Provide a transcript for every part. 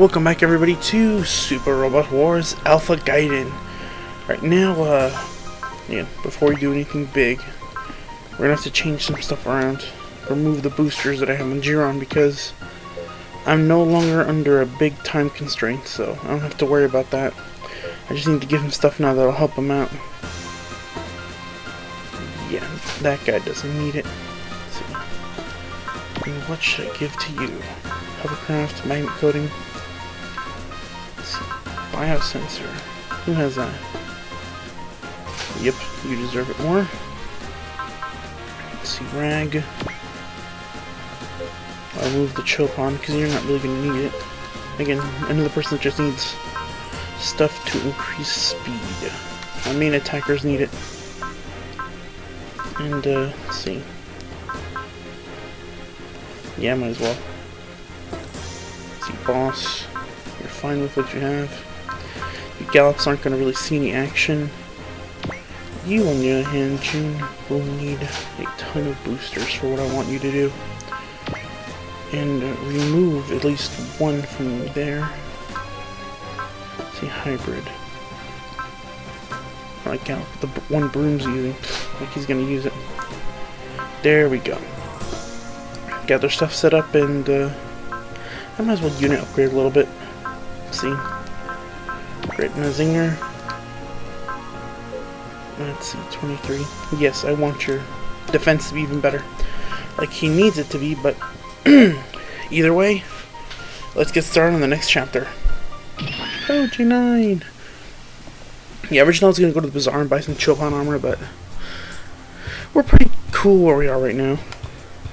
Welcome back everybody to Super Robot Wars Alpha Gaiden. Right now, before we do anything big, we're gonna have to change some stuff around. Remove the boosters that I have on Giron because I'm no longer under a big time constraint, so I don't have to worry about that. I just need to give him stuff now that'll help him out. Yeah, that guy doesn't need it. Let's see. And what should I give to you? Hovercraft, magnet coating. Biosensor. Who has that? Yep, you deserve it more. Let's see, rag. I'll remove the Chopon because you're not really going to need it. Again, another person that just needs stuff to increase speed. My main attackers need it. And, let's see. Yeah, might as well. Let's see, boss. You're fine with what you have. The Gallops aren't going to really see any action. You, on the other hand, June, will need a ton of boosters for what I want you to do. And remove at least one from there. Let's see, hybrid. I like Gallop, the one Broom's using. Like he's going to use it. There we go. Got their stuff set up, and I might as well unit upgrade a little bit. See, Retina Zinger. Let's see, 23. Yes, I want your defense to be even better. Like he needs it to be, but either way, let's get started on the next chapter. Oh, G9. Yeah, originally I was gonna go to the bazaar and buy some Chopon armor, but we're pretty cool where we are right now.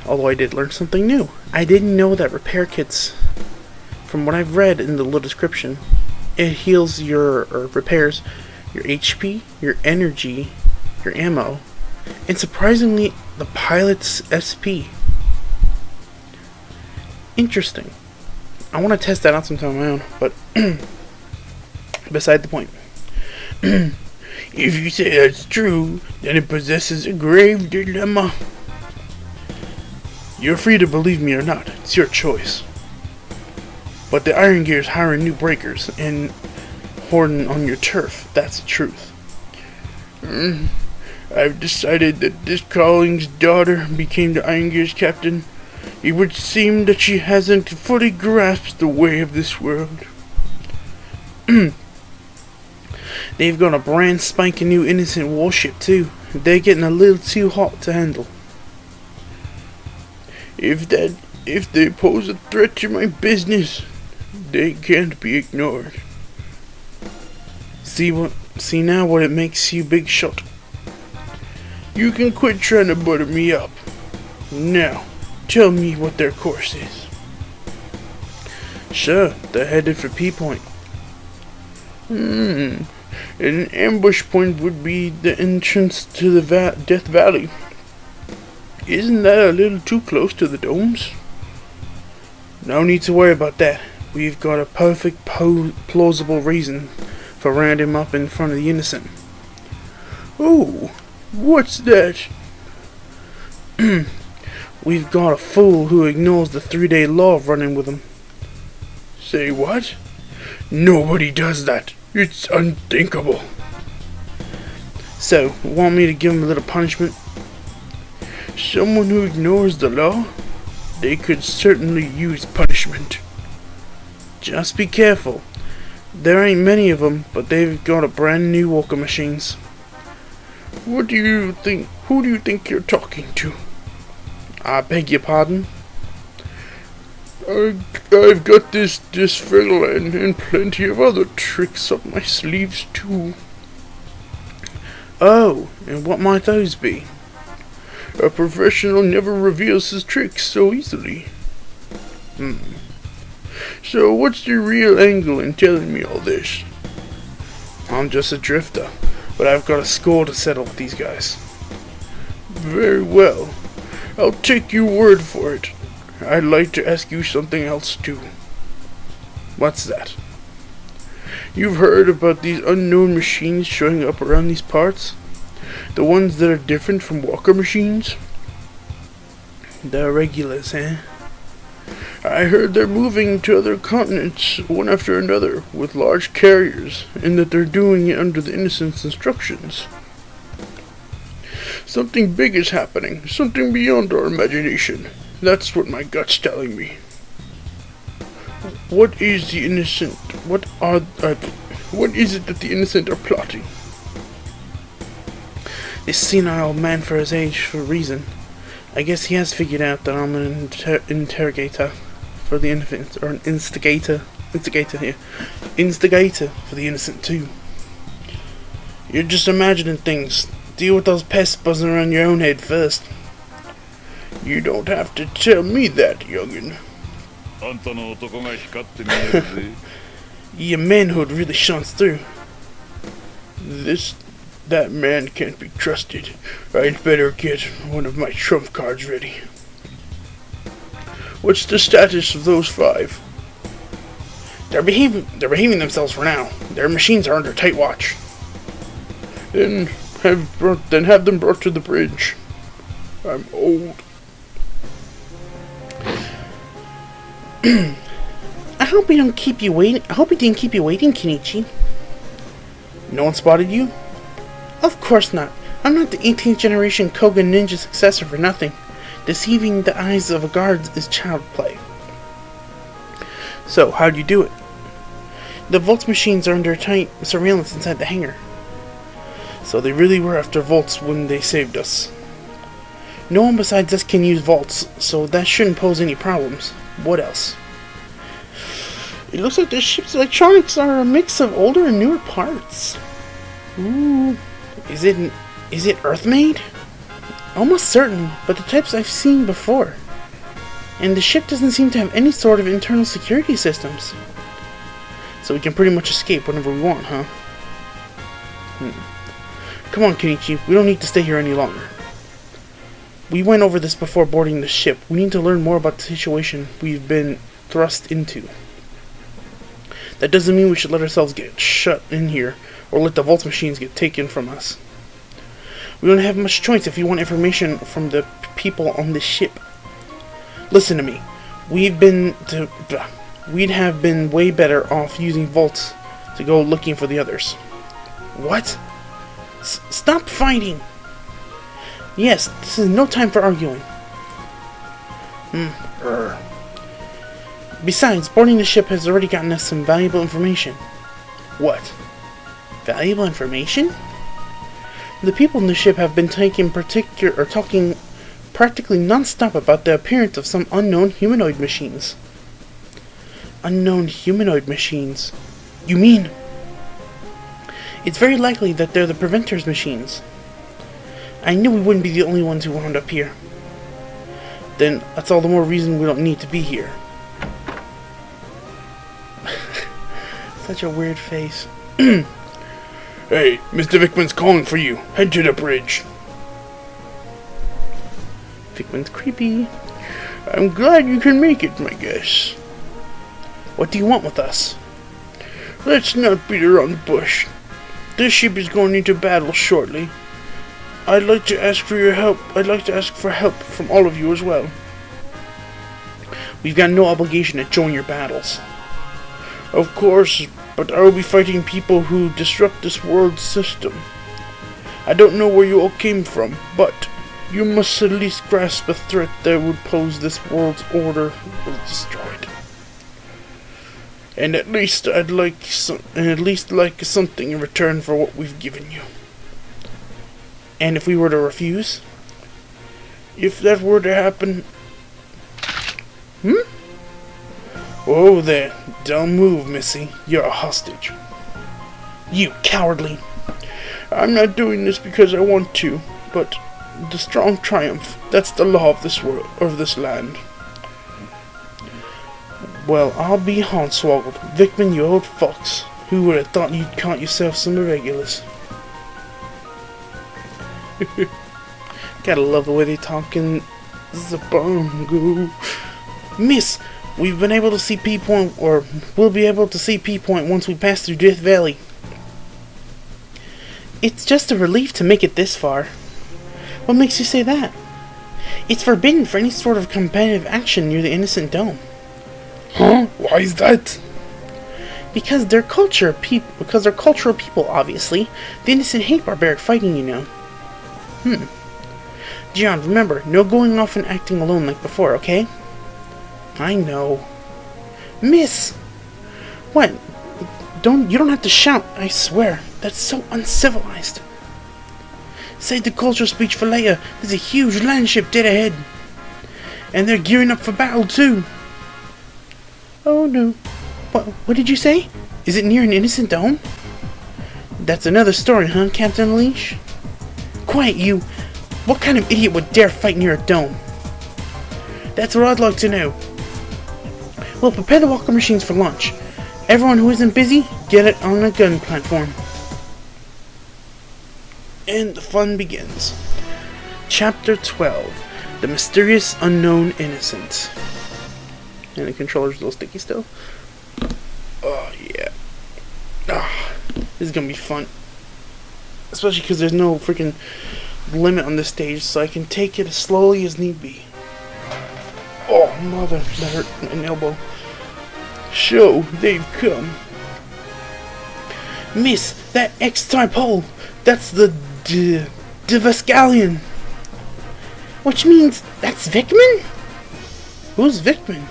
Although I did learn something new. I didn't know that repair kits, from what I've read in the little description, it heals or repairs your HP, your energy, your ammo, and surprisingly, the pilot's SP. Interesting. I want to test that out sometime on my own, but beside the point. If you say that's true, then it possesses a grave dilemma. You're free to believe me or not, it's your choice. But the Iron Gear's hiring new breakers and hoarding on your turf, that's the truth. I've decided that this Calling's daughter became the Iron Gear's captain. It would seem that she hasn't fully grasped the way of this world. They've got a brand spanking new innocent warship too. They're getting a little too hot to handle. If they pose a threat to my business, they can't be ignored. See now what it makes you, big shot. You can quit trying to butter me up. Now, tell me what their course is. Sure, they're headed for P-Point. An ambush point would be the entrance to the Death Valley. Isn't that a little too close to the domes? No need to worry about that. We've got a perfect plausible reason for rounding him up in front of the innocent. Oh, what's that? We've got a fool who ignores the 3-day law of running with him. Say what? Nobody does that. It's unthinkable. So, want me to give him a little punishment? Someone who ignores the law? They could certainly use punishment. Just be careful. There ain't many of them, but they've got a brand new walker machines. What do you think? Who do you think you're talking to? I beg your pardon? I've got this fella and plenty of other tricks up my sleeves too. Oh, and what might those be? A professional never reveals his tricks so easily. So what's the real angle in telling me all this? I'm just a drifter, but I've got a score to settle with these guys. Very well. I'll take your word for it. I'd like to ask you something else too. What's that? You've heard about these unknown machines showing up around these parts? The ones that are different from walker machines? The regulars, eh? I heard they're moving to other continents, one after another, with large carriers, and that they're doing it under the Innocent's instructions. Something big is happening, something beyond our imagination. That's what my gut's telling me. What is the Innocent? What is it that the Innocent are plotting? This senile man for his age, for a reason. I guess he has figured out that I'm an interrogator for the Innocent, or an instigator for the Innocent too. You're just imagining things. Deal with those pests buzzing around your own head first. You don't have to tell me that, youngin'. Your manhood really shines through. That man can't be trusted. I'd better get one of my trump cards ready. What's the status of those 5? They're behaving themselves for now. Their machines are under tight watch. Then have them brought to the bridge. I'm old. I hope he didn't keep you waiting, Kenichi. No one spotted you? Of course not. I'm not the 18th generation Koga ninja successor for nothing. Deceiving the eyes of a guard is child play. So, how'd you do it? The Volts machines are under tight surveillance inside the hangar. So they really were after Volts when they saved us. No one besides us can use Volts, so that shouldn't pose any problems. What else? It looks like the ship's electronics are a mix of older and newer parts. Ooh. Is it Earth-made? Almost certain, but the types I've seen before. And the ship doesn't seem to have any sort of internal security systems. So we can pretty much escape whenever we want, huh? Come on, Kenichi, we don't need to stay here any longer. We went over this before boarding the ship. We need to learn more about the situation we've been thrust into. That doesn't mean we should let ourselves get shut in here, or let the Volts machines get taken from us. We don't have much choice if we want information from the people on this ship. Listen to me. We'd have been way better off using Volts to go looking for the others. What? Stop fighting! Yes, this is no time for arguing. Besides, boarding the ship has already gotten us some valuable information. What? Valuable information? The people in the ship have been talking practically non-stop about the appearance of some unknown humanoid machines. Unknown humanoid machines? You mean? It's very likely that they're the Preventers machines. I knew we wouldn't be the only ones who wound up here. Then that's all the more reason we don't need to be here. Such a weird face. Hey, Mr. Vickman's calling for you. Head to the bridge. Vickman's creepy. I'm glad you can make it, my guess. What do you want with us? Let's not beat around the bush. This ship is going into battle shortly. I'd like to ask for your help. I'd like to ask for help from all of you as well. We've got no obligation to join your battles. Of course, but I will be fighting people who disrupt this world's system. I don't know where you all came from, but you must at least grasp a threat that would pose this world's order will destroy it. And at least I'd like something in return for what we've given you. And if we were to refuse? If that were to happen... Oh there, don't move, Missy. You're a hostage. You cowardly! I'm not doing this because I want to, but the strong triumph. That's the law of this world, of this land. Well, I'll be hornswoggled. Vickman, you old fox. Who would have thought you'd caught yourself some irregulars? Gotta love the way they talk in Zabongo. Miss, we've been able to see P-Point, or we'll be able to see P-Point once we pass through Death Valley. It's just a relief to make it this far. What makes you say that? It's forbidden for any sort of competitive action near the Innocent Dome. Huh? Why is that? Because they're cultural people, obviously. The innocent hate barbaric fighting, you know. Jiran, remember, no going off and acting alone like before, okay? I know. Miss! What? You don't have to shout, I swear. That's so uncivilized. Save the cultural speech for later. There's a huge land ship dead ahead. And they're gearing up for battle, too. Oh, no. What did you say? Is it near an innocent dome? That's another story, huh, Captain Leash? Quiet, you! What kind of idiot would dare fight near a dome? That's what I'd like to know. Well, prepare the walker machines for launch. Everyone who isn't busy, get it on a gun platform. And the fun begins. Chapter 12. The Mysterious Unknown Innocent. And the controller's a little sticky still. Oh, yeah. This is gonna be fun. Especially because there's no freaking limit on this stage, so I can take it as slowly as need be. Oh, mother, that hurt an elbow. So, they've come. Miss, that X-type hole, that's the Devascalion. Which means that's Vickman? Who's Vickman?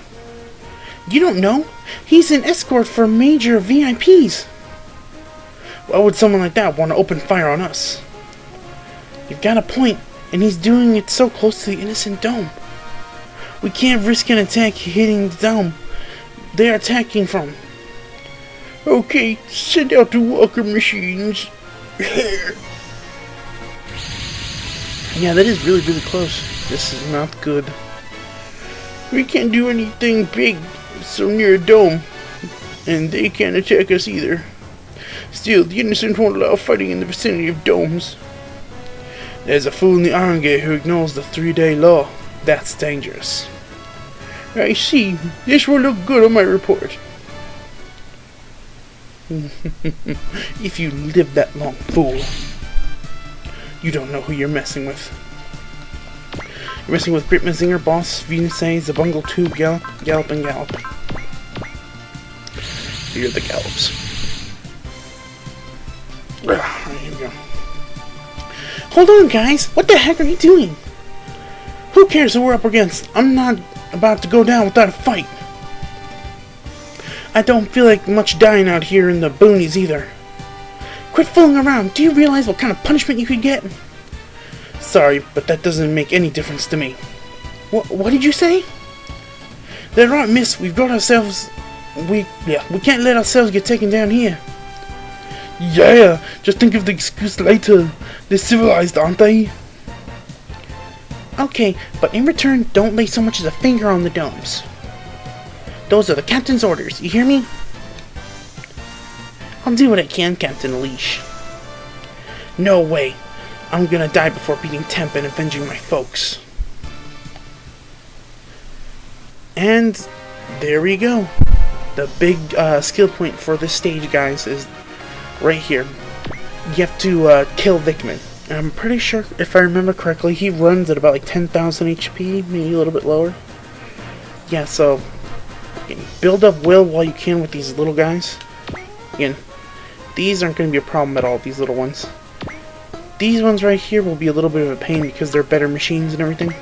You don't know? He's an escort for major VIPs. Why would someone like that want to open fire on us? You've got a point, and he's doing it so close to the innocent dome. We can't risk an attack hitting the dome they're attacking from. Okay, send out the walker machines. Yeah, that is really, really close. This is not good. We can't do anything big so near a dome, and they can't attack us either. Still, the innocent won't allow fighting in the vicinity of domes. There's a fool in the Iron Gate who ignores the 3-day law. That's dangerous. I see. This will look good on my report. If you live that long, fool. You don't know who you're messing with. You're messing with Great Mazinger, Boss, Venus, Zabungle 2, Gallop, and Gallop. Here are the Gallops. Alright, here we go. Hold on, guys! What the heck are you doing? Who cares who we're up against? I'm not about to go down without a fight. I don't feel like much dying out here in the boonies either. Quit fooling around. Do you realize what kind of punishment you could get? Sorry, but that doesn't make any difference to me. What did you say? They're right, miss. We've got ourselves... We can't let ourselves get taken down here. Yeah, just think of the excuse later. They're civilized, aren't they? Okay, but in return, don't lay so much as a finger on the domes. Those are the captain's orders, you hear me? I'll do what I can, Captain Leash. No way. I'm gonna die before beating Temp and avenging my folks. And there we go. The big skill point for this stage, guys, is right here. You have to kill Vickman. And I'm pretty sure, if I remember correctly, he runs at about like 10,000 HP, maybe a little bit lower. Yeah, so build up will while you can with these little guys. Again, these aren't going to be a problem at all, these little ones. These ones right here will be a little bit of a pain because they're better machines and everything.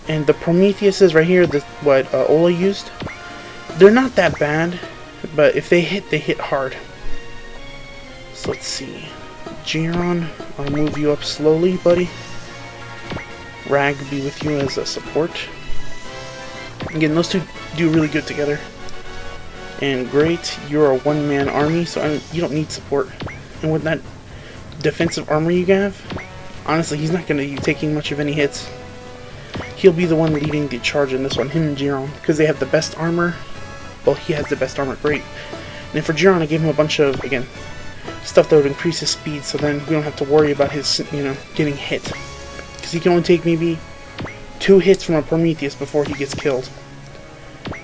And the Prometheuses right here, what Ola used, they're not that bad, but if they hit hard. So let's see. Jiran, I'll move you up slowly, buddy. Rag will be with you as a support. Again, those two do really good together. And great, you're a one-man army, so you don't need support. And with that defensive armor you have, honestly, he's not going to be taking much of any hits. He'll be the one leading the charge in this one, him and Jiran, because they have the best armor. Well, he has the best armor, great. And then for Jiran, I gave him a bunch of, again, stuff that would increase his speed, so then we don't have to worry about his, getting hit. Because he can only take maybe 2 hits from a Prometheus before he gets killed.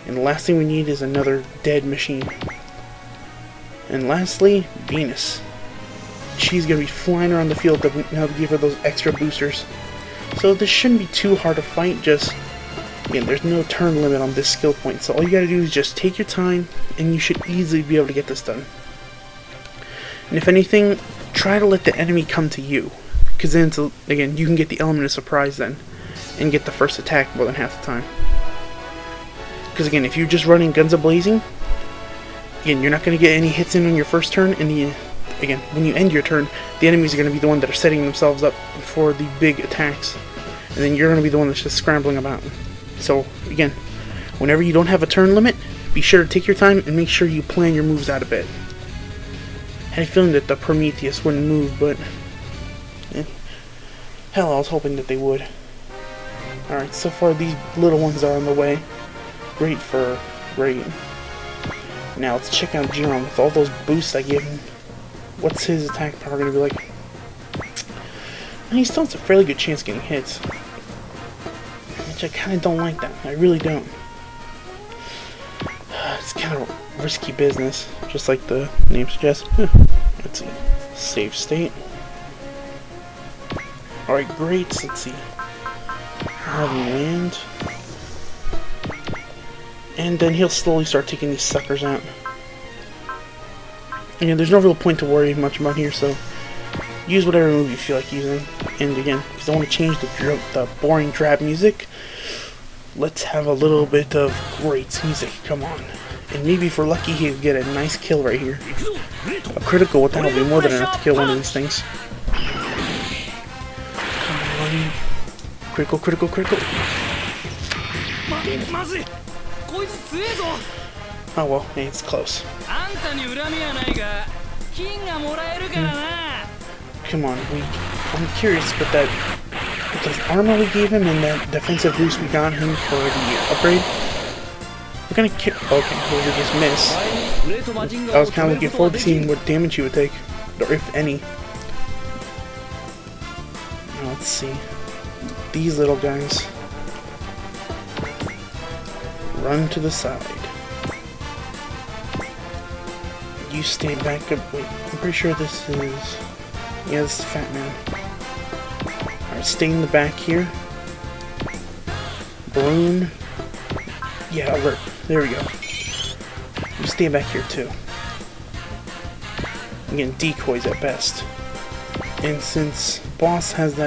And the last thing we need is another dead machine. And lastly, Venus. She's going to be flying around the field to give her those extra boosters. So this shouldn't be too hard to fight, just Again, there's no turn limit on this skill point, so all you gotta do is just take your time, and you should easily be able to get this done. And if anything, try to let the enemy come to you, because then, again, you can get the element of surprise then, and get the first attack more than half the time. Because again, if you're just running guns a-blazing, again, you're not going to get any hits in on your first turn, and again, when you end your turn, the enemies are going to be the one that are setting themselves up for the big attacks, and then you're going to be the one that's just scrambling about. So again, whenever you don't have a turn limit, be sure to take your time and make sure you plan your moves out a bit. I had a feeling that the Prometheus wouldn't move, but hell, I was hoping that they would. Alright, so far these little ones are on the way. Great for great. Now let's check out Jiron with all those boosts I gave him. What's his attack power going to be like? And he still has a fairly good chance of getting hits. Which I kind of don't like that. I really don't. It's kind of risky business, just like the name suggests. Let's see. Save state. Alright, great. Let's see. Harvey land. And then he'll slowly start taking these suckers out. And there's no real point to worry much about here, so use whatever move you feel like using. And again, because I want to change the boring drab music, let's have a little bit of great music. Come on. And maybe if we're lucky, he'll get a nice kill right here. A critical with that will be more than enough to kill one of these things. Come on. Critical, critical, critical. Oh well, hey, it's close. Come on, I'm curious, but the armor we gave him and that defensive boost we got him for the upgrade, we're gonna kill. Okay, well, we just miss. I was kind of looking forward to seeing what damage he would take, or if any. Now, let's see. These little guys. Run to the side. You stay back up. Wait, I'm pretty sure this is... Yeah, this is Fat Man. Alright, stay in the back here. Balloon. Yeah, alert. There we go. You stay back here too. Again, decoys at best. And since Boss has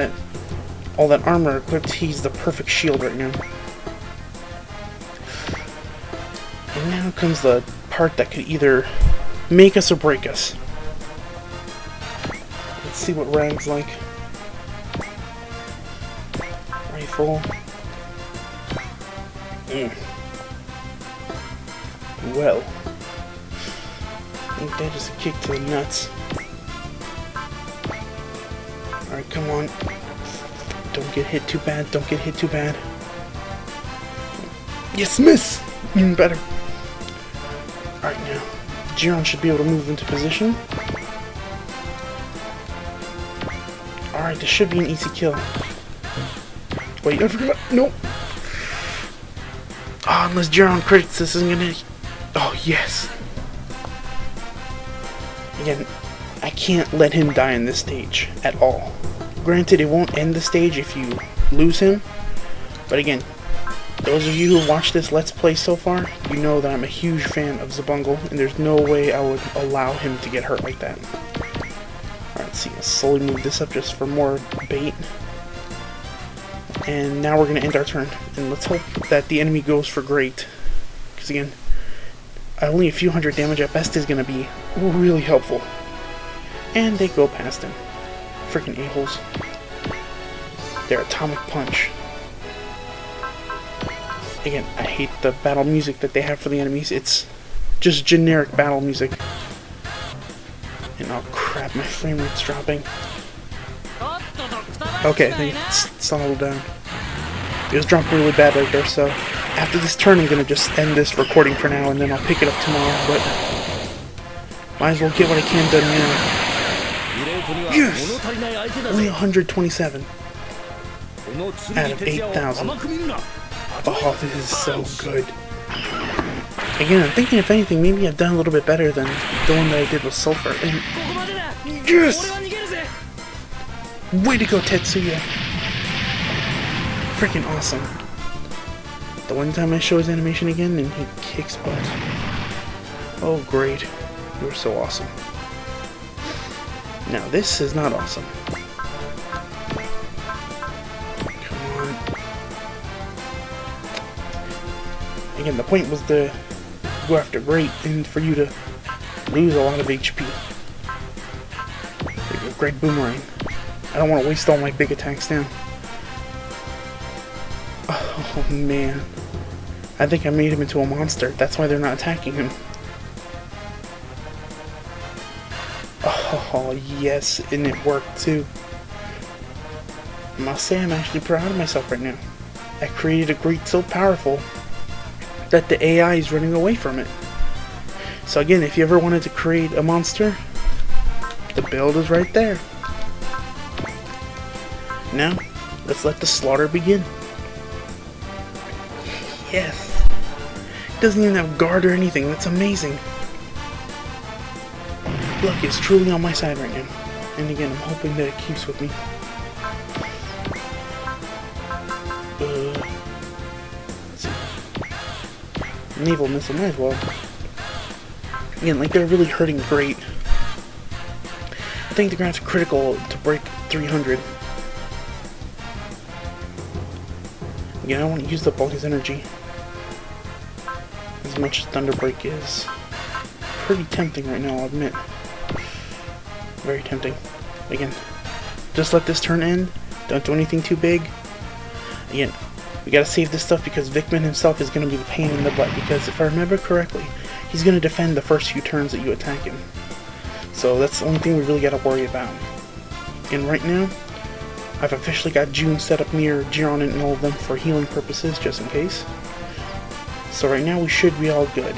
all that armor equipped, he's the perfect shield right now. And now comes the part that could either make us or break us. Let's see what Rag's like. Rifle. Well. I think that is a kick to the nuts. Alright, come on. Don't get hit too bad, don't get hit too bad. Yes, miss! Even better. Alright, now. Jiron should be able to move into position. Alright, this should be an easy kill. Wait, I forgot. Nope. Oh, unless Jiron crits, this isn't gonna... Oh, yes. Again, I can't let him die in this stage at all. Granted, it won't end the stage if you lose him. But again, those of you who watched this Let's Play so far, you know that I'm a huge fan of Zbungle, and there's no way I would allow him to get hurt like that. Alright, let's see, let's slowly move this up just for more bait. And now we're going to end our turn, and let's hope that the enemy goes for great. Because again, only a few hundred damage at best is going to be really helpful. And they go past him. Freaking a-holes. Their atomic punch. Again, I hate the battle music that they have for the enemies. It's just generic battle music. And oh crap, my frame rate's dropping. Okay, I think it's settled down. It was dropping really bad right there, so after this turn I'm gonna just end this recording for now and then I'll pick it up tomorrow, but might as well get what I can done now. Yes! Only 127 out of 8,000. Oh, this is so good. Again, I'm thinking if anything, maybe I've done a little bit better than the one that I did with Sulfur. And yes! Way to go, Tetsuya. Freaking awesome. the one time I show his animation again and he kicks butt. Oh great, you're so awesome. Now this is not awesome. Come on. Again, the point was to go after great and for you to lose a lot of HP. Like a great boomerang. I don't want to waste all my big attacks down. Oh man. I think I made him into a monster. That's why they're not attacking him. Oh yes, and it worked too. I must say I'm actually proud of myself right now. I created a great so powerful that the AI is running away from it. So again, if you ever wanted to create a monster, the build is right there. Now, let's let the slaughter begin. Yes. Doesn't even have guard or anything. That's amazing. Luck is truly on my side right now. And again, I'm hoping that it keeps with me. Let's see. Naval missile, might as well. Again, like they're really hurting great. I think they're gonna have to critical to break 300. Again, I don't want to use up all his energy. As much as Thunderbreak is pretty tempting right now, I'll admit. Very tempting. Again, just let this turn end. Don't do anything too big. Again, we gotta save this stuff because Vikman himself is gonna be the pain in the butt. Because if I remember correctly, he's gonna defend the first few turns that you attack him. So that's the only thing we really gotta worry about. And right now, I've officially got June set up near Giron and all of them for healing purposes, just in case. So right now we should be all good.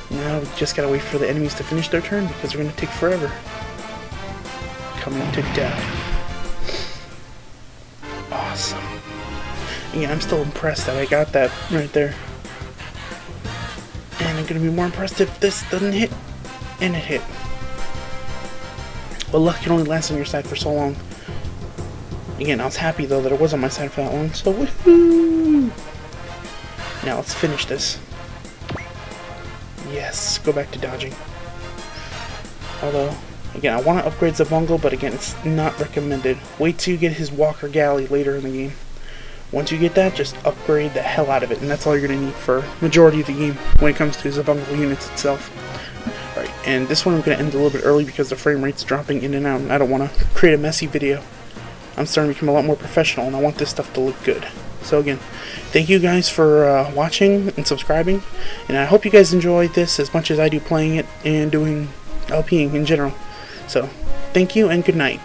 Now we just gotta wait for the enemies to finish their turn because they're gonna take forever. Coming to death. Awesome. Yeah, I'm still impressed that I got that right there. And I'm gonna be more impressed if this doesn't hit. And it hit. Well, luck can only last on your side for so long. Again, I was happy though that it was on my side for that long, so woohoo! Now let's finish this. Yes, go back to dodging. Although, again, I want to upgrade Zabongo, but again, it's not recommended. Wait till you get his Walker Galley later in the game. Once you get that, just upgrade the hell out of it, and that's all you're going to need for majority of the game when it comes to Zabongo units itself. Alright, and this one I'm going to end a little bit early because the frame rate's dropping in and out, and I don't want to create a messy video. I'm starting to become a lot more professional, and I want this stuff to look good. So again, thank you guys for watching and subscribing, and I hope you guys enjoyed this as much as I do playing it and doing LPing in general. So, thank you and good night.